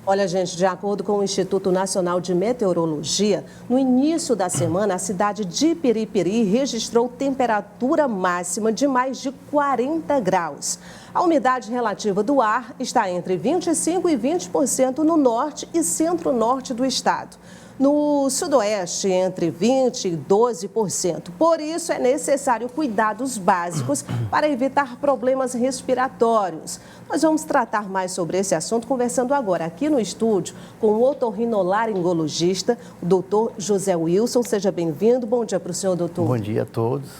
Olha, gente, de acordo com o Instituto Nacional de Meteorologia, no início da semana, a cidade de Piripiri registrou temperatura máxima de mais de 40 graus. A umidade relativa do ar está entre 25% e 20% no norte e centro-norte do estado. No sudoeste, entre 20% e 12%. Por isso, é necessário cuidados básicos para evitar problemas respiratórios. Nós vamos tratar mais sobre esse assunto conversando agora aqui no estúdio com o otorrinolaringologista, o doutor José Wilson. Seja bem-vindo. Bom dia para o senhor, doutor. Bom dia a todos.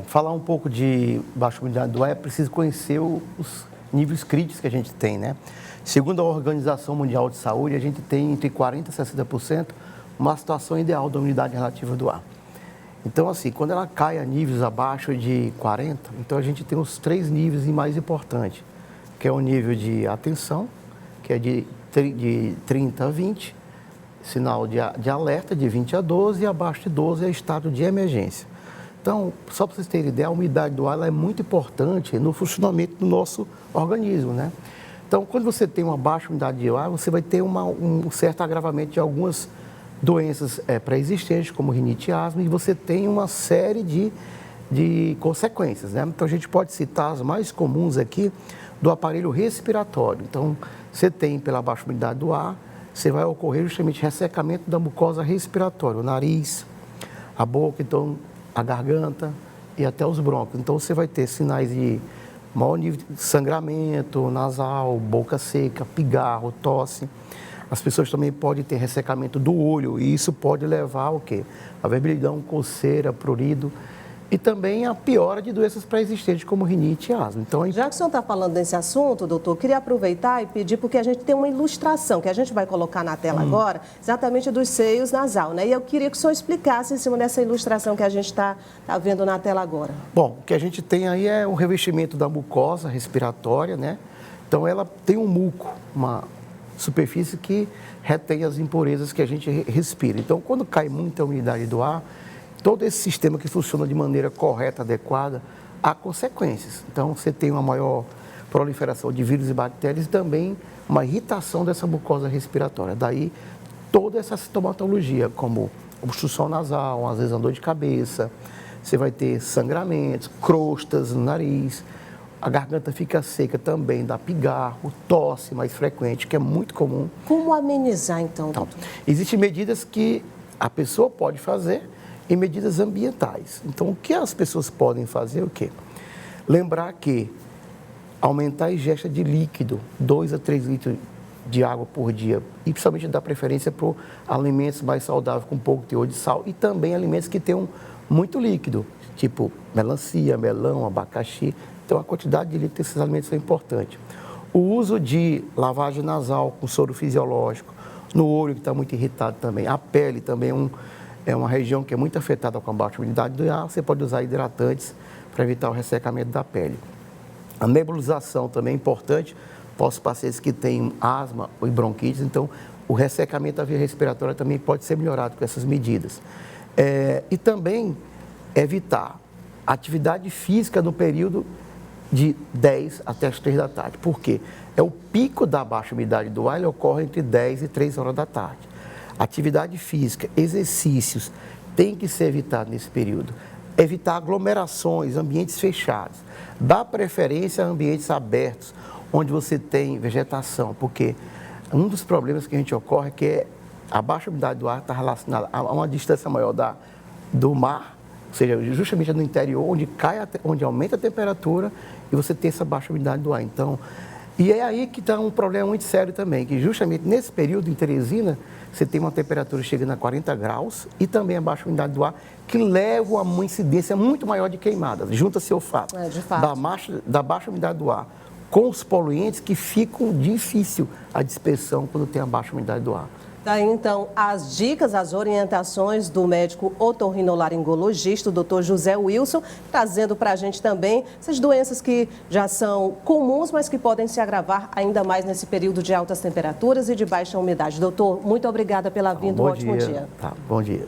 Falar um pouco de baixa umidade do ar, é preciso conhecer os níveis críticos que a gente tem, né? Segundo a Organização Mundial de Saúde, a gente tem entre 40% e 60% uma situação ideal da umidade relativa do ar. Então, assim, quando ela cai a níveis abaixo de 40%, então a gente tem os 3 níveis mais importantes, que é o nível de atenção, que é de 30 a 20, sinal de alerta de 20 a 12, e abaixo de 12 é estado de emergência. Então, só para vocês terem ideia, a umidade do ar ela é muito importante no funcionamento do nosso organismo, né? Então, quando você tem uma baixa umidade de ar, você vai ter um certo agravamento de algumas doenças pré-existentes, como rinite e asma, e você tem uma série de consequências, né? Então, a gente pode citar as mais comuns aqui do aparelho respiratório. Então, você tem, pela baixa umidade do ar, você vai ocorrer justamente ressecamento da mucosa respiratória, o nariz, a boca, então, a garganta e até os brônquios. Então, você vai ter sinais de maior nível de sangramento nasal, boca seca, pigarro, tosse. As pessoas também podem ter ressecamento do olho e isso pode levar ao quê? A vermelhidão, coceira, prurido e também a piora de doenças pré-existentes como rinite e asma. Então, já que o senhor está falando desse assunto, doutor, queria aproveitar e pedir, porque a gente tem uma ilustração que a gente vai colocar na tela agora, exatamente dos seios nasal, né? E eu queria que o senhor explicasse em cima dessa ilustração que a gente está vendo na tela agora. Bom, o que a gente tem aí é o revestimento da mucosa respiratória, né? Então, ela tem um muco, uma superfície que retém as impurezas que a gente respira. Então, quando cai muita umidade do ar, todo esse sistema que funciona de maneira correta, adequada, há consequências. Então, você tem uma maior proliferação de vírus e bactérias e também uma irritação dessa mucosa respiratória. Daí, toda essa sintomatologia, como obstrução nasal, às vezes uma dor de cabeça, você vai ter sangramentos, crostas no nariz, a garganta fica seca também, dá pigarro, tosse mais frequente, que é muito comum. Como amenizar, então, doutor? Existem medidas que a pessoa pode fazer e medidas ambientais. Então, o que as pessoas podem fazer é o quê? Lembrar que aumentar a ingesta de líquido, 2 a 3 litros de água por dia, e principalmente dar preferência para alimentos mais saudáveis com pouco teor de sal e também alimentos que tenham muito líquido, tipo melancia, melão, abacaxi. Então, a quantidade de líquido desses alimentos é importante. O uso de lavagem nasal com soro fisiológico, no olho que está muito irritado também, a pele também é uma região que é muito afetada com a baixa umidade do ar, você pode usar hidratantes para evitar o ressecamento da pele. A nebulização também é importante para os pacientes que têm asma ou bronquite, então o ressecamento da via respiratória também pode ser melhorado com essas medidas. E também evitar atividade física no período de 10 até as 3 da tarde. Por quê? O pico da baixa umidade do ar ele ocorre entre 10 e 3 horas da tarde. Atividade física, exercícios, tem que ser evitado nesse período. Evitar aglomerações, ambientes fechados. Dar preferência a ambientes abertos, onde você tem vegetação, porque um dos problemas que a gente ocorre é que a baixa umidade do ar está relacionada a uma distância maior do mar, ou seja, justamente no interior, onde aumenta a temperatura e você tem essa baixa umidade do ar. Então, e é aí que está um problema muito sério também, que justamente nesse período em Teresina, você tem uma temperatura chegando a 40 graus e também a baixa umidade do ar, que leva a uma incidência muito maior de queimadas. Junta-se ao fato, da baixa umidade do ar com os poluentes que ficam difícil a dispersão quando tem a baixa umidade do ar. Daí, então, as dicas, as orientações do médico otorrinolaringologista, o doutor José Wilson, trazendo para a gente também essas doenças que já são comuns, mas que podem se agravar ainda mais nesse período de altas temperaturas e de baixa umidade. Doutor, muito obrigada pela vinda, um ótimo dia. Bom dia.